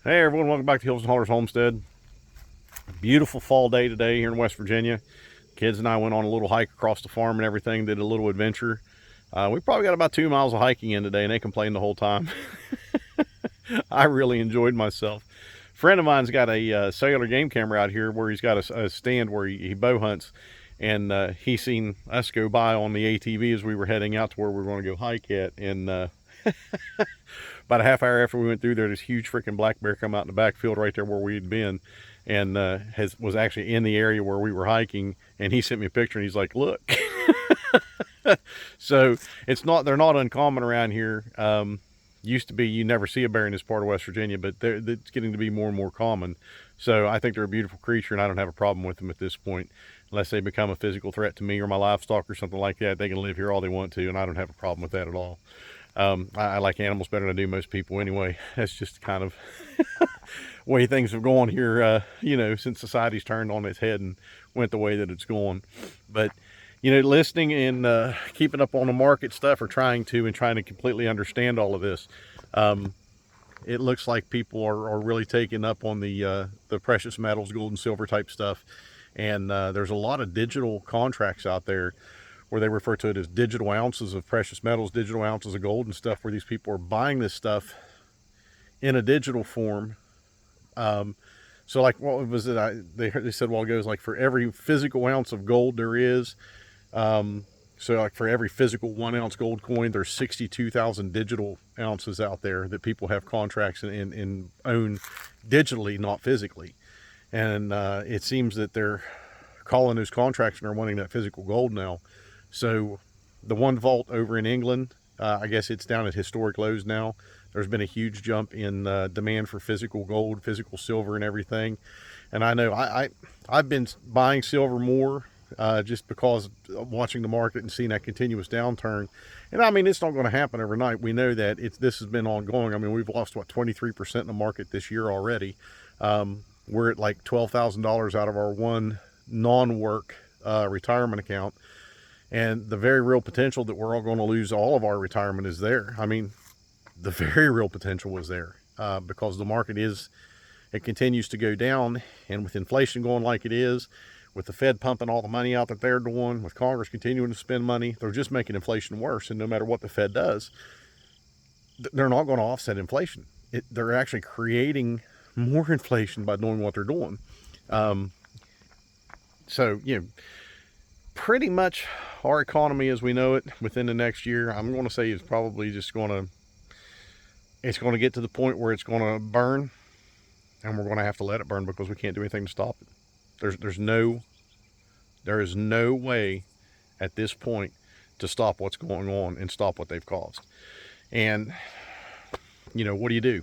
Hey everyone, welcome back to Hills and Hollers Homestead. Beautiful fall day today here in West Virginia. Kids and I went on a little hike across the farm and everything, did a little adventure. We probably got about 2 miles of hiking in today and they complained the whole time. I really enjoyed myself. A friend of mine's got a cellular game camera out here where he's got a stand where he bow hunts, and he seen us go by on the ATV as we were heading out to where we were going to go hike at, and about a half hour after we went through there, this huge freaking black bear come out in the backfield right there where we'd been, and was actually in the area where we were hiking, and he sent me a picture and he's like, look. So they're not uncommon around here. Used to be you never see a bear in this part of West Virginia, but it's getting to be more and more common. So I think they're a beautiful creature, and I don't have a problem with them at this point, unless they become a physical threat to me or my livestock or something like that. They can live here all they want to, and I don't have a problem with that at all. I like animals better than I do most people anyway. That's just kind of way things have gone here, since society's turned on its head and went the way that it's going. But, listening and keeping up on the market stuff, or trying to completely understand all of this, it looks like people are really taking up on the precious metals, gold and silver type stuff. And there's a lot of digital contracts out there where they refer to it as digital ounces of precious metals, digital ounces of gold and stuff, where these people are buying this stuff in a digital form. So like, what was it? They said a while ago, it was like for every physical ounce of gold there is, so like for every physical 1 ounce gold coin, there's 62,000 digital ounces out there that people have contracts and own digitally, not physically. And it seems that they're calling those contracts and are wanting that physical gold now. So the one vault over in England, I guess it's down at historic lows now. There's been a huge jump in demand for physical gold, physical silver and everything. And I know I've been buying silver more just because of watching the market and seeing that continuous downturn. And I mean, it's not going to happen overnight. We know that this has been ongoing. I mean, we've lost, 23% in the market this year already. We're at like $12,000 out of our one non-work retirement account. And the very real potential that we're all going to lose all of our retirement is there. I mean, the very real potential was there because the market it continues to go down. And with inflation going like it is, with the Fed pumping all the money out that they're doing, with Congress continuing to spend money, they're just making inflation worse. And no matter what the Fed does, they're not going to offset inflation. They're actually creating more inflation by doing what they're doing. So, pretty much our economy as we know it within the next year, I'm going to say, is probably just it's going to get to the point where it's going to burn, and we're going to have to let it burn because we can't do anything to stop it. There is no way at this point to stop what's going on and stop what they've caused. And what do?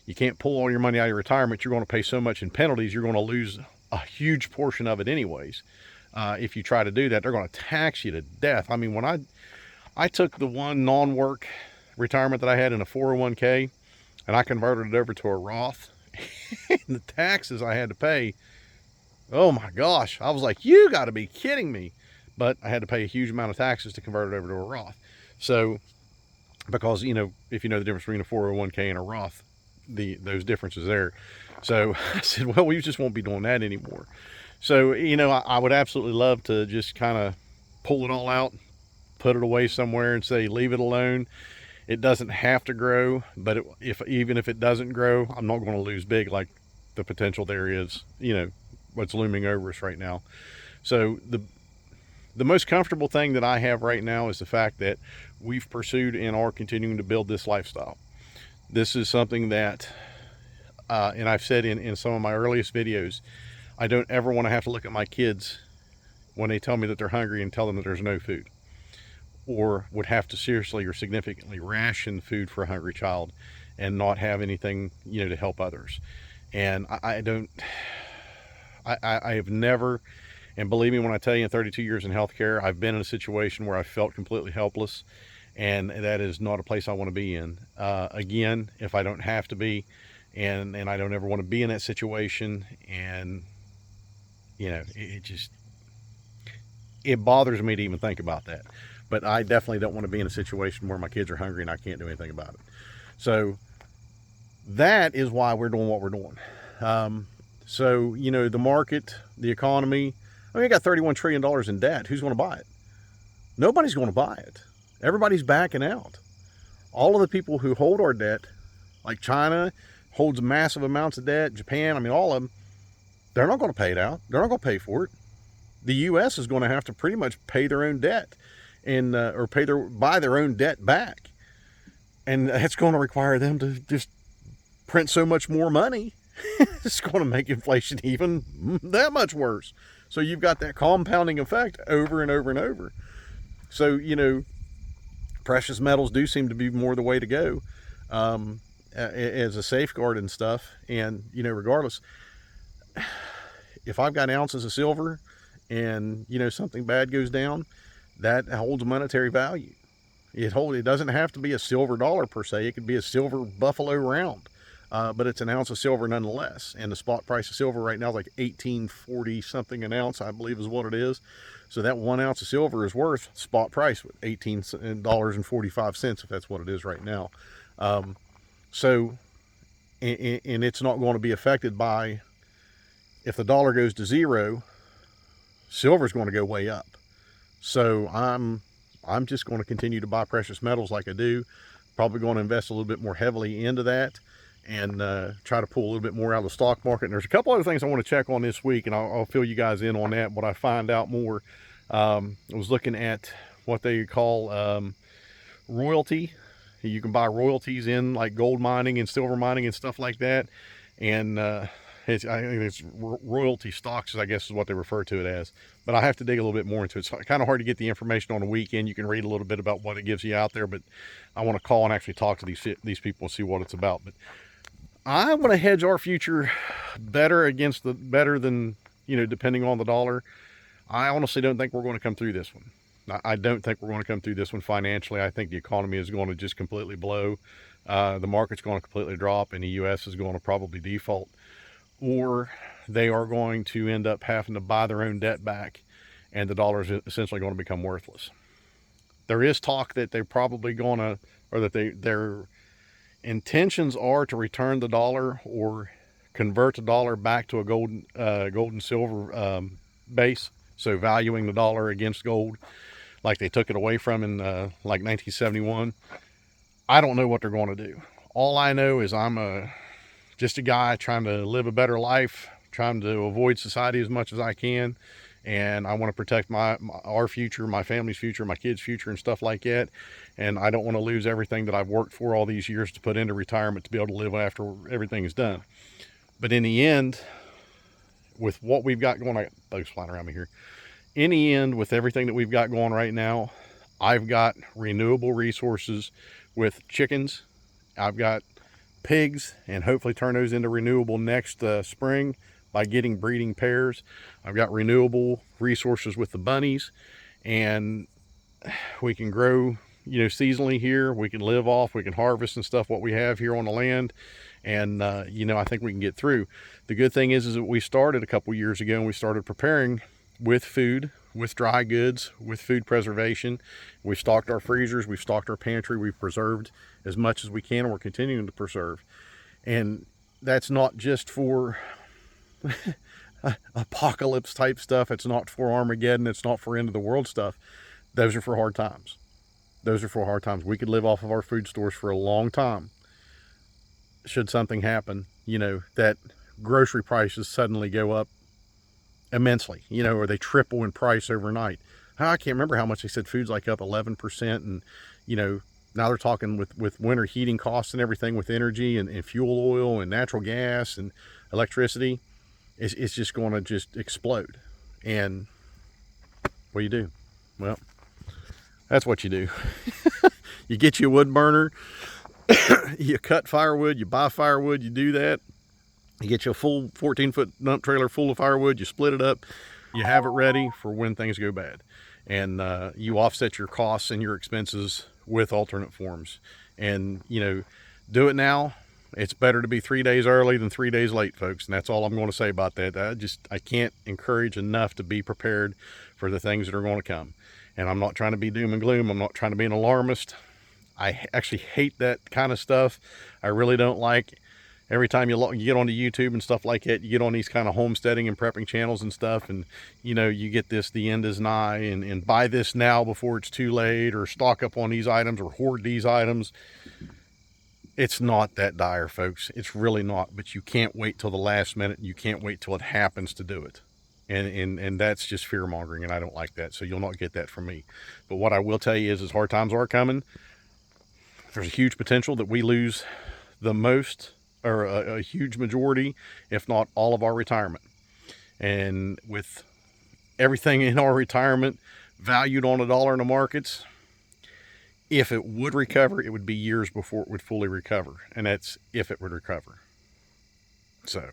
You can't pull all your money out of your retirement. You're going to pay so much in penalties, you're going to lose a huge portion of it anyways. If you try to do that, they're going to tax you to death. I mean, when I took the one non-work retirement that I had in a 401k and I converted it over to a Roth, and the taxes I had to pay, oh my gosh, I was like, you got to be kidding me. But I had to pay a huge amount of taxes to convert it over to a Roth. So, because, if you know the difference between a 401k and a Roth, those differences there. So I said, well, we just won't be doing that anymore. So, I would absolutely love to just kind of pull it all out, put it away somewhere and say, leave it alone. It doesn't have to grow, but even if it doesn't grow, I'm not going to lose big like the potential there is, what's looming over us right now. So the most comfortable thing that I have right now is the fact that we've pursued and are continuing to build this lifestyle. This is something that, and I've said in some of my earliest videos, I don't ever want to have to look at my kids when they tell me that they're hungry and tell them that there's no food, or would have to seriously or significantly ration food for a hungry child and not have anything, to help others. And I have never, and believe me when I tell you, in 32 years in healthcare, I've been in a situation where I felt completely helpless, and that is not a place I want to be in. Again, if I don't have to be, and I don't ever want to be in that situation, and it bothers me to even think about that. But I definitely don't want to be in a situation where my kids are hungry and I can't do anything about it. So That is why we're doing what we're doing. So, you know, the market, the economy, I mean, we got $31 trillion in debt. Who's going to buy it? Nobody's going to buy it. Everybody's backing out. All of the people who hold our debt, like China holds massive amounts of debt, Japan, I mean, all of them, they're not going to pay it out. They're not going to pay for it. The U.S. is going to have to pretty much pay their own debt and or buy their own debt back. And that's going to require them to just print so much more money. It's going to make inflation even that much worse. So you've got that compounding effect over and over and over. So, you know, precious metals do seem to be more the way to go as a safeguard and stuff. And, you know, regardless, if I've got ounces of silver and, you know, something bad goes down, that holds monetary value. It doesn't have to be a silver dollar per se. It could be a silver buffalo round. But it's an ounce of silver nonetheless. And the spot price of silver right now is like $18.40 something an ounce, I believe is what it is. So that 1 ounce of silver is worth spot price with $18.45 if that's what it is right now. So, and it's not going to be affected by, if the dollar goes to zero, silver is going to go way up. So I'm just going to continue to buy precious metals like I do. Probably going to invest a little bit more heavily into that, and try to pull a little bit more out of the stock market. And there's a couple other things I want to check on this week, and I'll fill you guys in on that, what I find out more. I was looking at what they call royalty. You can buy royalties in like gold mining and silver mining and stuff like that. And I think it's royalty stocks, I guess is what they refer to it as. But I have to dig a little bit more into it. It's kind of hard to get the information on the weekend. You can read a little bit about what it gives you out there, but I want to call and actually talk to these people and see what it's about. But I want to hedge our future better than, you know, depending on the dollar. I honestly don't think we're going to come through this one. I don't think we're going to come through this one financially. I think the economy is going to just completely blow. The market's going to completely drop, and the U.S. is going to probably default. Or they are going to end up having to buy their own debt back, and the dollar is essentially going to become worthless. There is talk that they're probably going to, or that their intentions are to return the dollar or convert the dollar back to a gold and silver base. So valuing the dollar against gold, like they took it away from in like 1971. I don't know what they're going to do. All I know is I'm just a guy trying to live a better life, trying to avoid society as much as I can. And I want to protect our future, my family's future, my kids' future, and stuff like that. And I don't want to lose everything that I've worked for all these years to put into retirement to be able to live after everything is done. But in the end, with what we've got going on, I got bugs flying around me here. In the end, with everything that we've got going right now, I've got renewable resources with chickens. I've got pigs, and hopefully turn those into renewable next spring by getting breeding pairs. I've got renewable resources with the bunnies, and we can grow, you know, seasonally here. We can live off, we can harvest and stuff what we have here on the land. And, you know, I think we can get through. The good thing is that we started a couple years ago, and we started preparing with food, with dry goods, with food preservation. We've stocked our freezers, we've stocked our pantry, we've preserved as much as we can, and we're continuing to preserve. And that's not just for apocalypse type stuff. It's not for Armageddon. It's not for end of the world stuff. Those are for hard times. Those are for hard times. We could live off of our food stores for a long time. Should something happen, you know, that grocery prices suddenly go up immensely, you know, or they triple in price overnight. I can't remember how much they said food's like up 11%. And, you know, now they're talking with winter heating costs and everything, with energy and fuel oil and natural gas and electricity. It's just going to just explode. And what do you do? Well, that's what you do. You get you a wood burner, you cut firewood, you buy firewood, you do that. You get you a full 14-foot dump trailer full of firewood, you split it up, you have it ready for when things go bad. And you offset your costs and your expenses with alternate forms. And, you know, do it now. It's better to be 3 days early than 3 days late, folks. And that's all I'm going to say about that. I can't encourage enough to be prepared for the things that are going to come. And I'm not trying to be doom and gloom. I'm not trying to be an alarmist. I actually hate that kind of stuff. I really don't like Every time you get onto YouTube and stuff like that, you get on these kind of homesteading and prepping channels and stuff, and you know, you get this, the end is nigh, and buy this now before it's too late, or stock up on these items, or hoard these items. It's not that dire, folks. It's really not. But you can't wait till the last minute. You can't wait till it happens to do it. And that's just fear mongering, and I don't like that. So you'll not get that from me. But what I will tell you is, as hard times are coming, there's a huge potential that we lose the most, or a huge majority, if not all, of our retirement. And with everything in our retirement valued on $1 in the markets, if it would recover, it would be years before it would fully recover. And that's if it would recover. So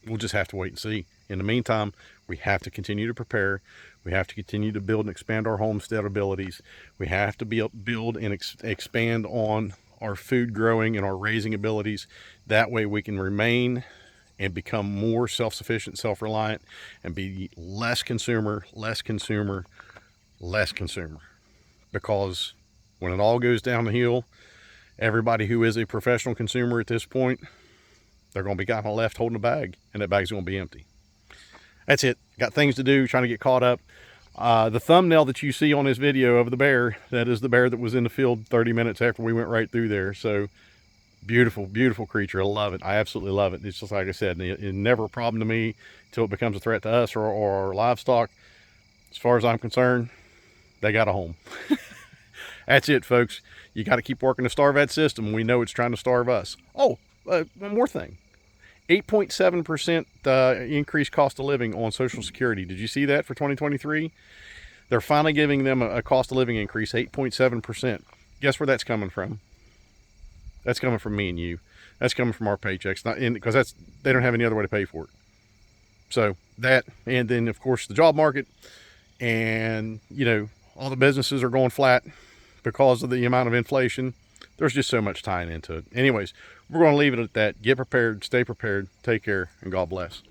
we'll just have to wait and see. In the meantime, we have to continue to prepare. We have to continue to build and expand our homestead abilities. We have to build and expand on our food growing and our raising abilities. That way we can remain and become more self-sufficient, self-reliant, and be less consumer. Because when it all goes down the hill, everybody who is a professional consumer at this point, they're going to be kind of left holding a bag, and that bag's going to be empty. That's it. Got things to do, trying to get caught up. The thumbnail that you see on this video of the bear, that is the bear that was in the field 30 minutes after we went right through there. So beautiful, beautiful creature. I love it. I absolutely love it. It's just like I said, it's never a problem to me until it becomes a threat to us or our livestock. As far as I'm concerned, they got a home. That's it, folks. You got to keep working the Starve Ed system. We know it's trying to starve us. Oh, one more thing. 8.7% increased cost of living on Social Security. Did you see that for 2023? They're finally giving them a cost of living increase, 8.7%. Guess where that's coming from? That's coming from me and you. That's coming from our paychecks, because they don't have any other way to pay for it. So that, and then of course the job market, and you know, all the businesses are going flat because of the amount of inflation. There's just so much tying into it. Anyways, we're going to leave it at that. Get prepared, stay prepared, take care, and God bless.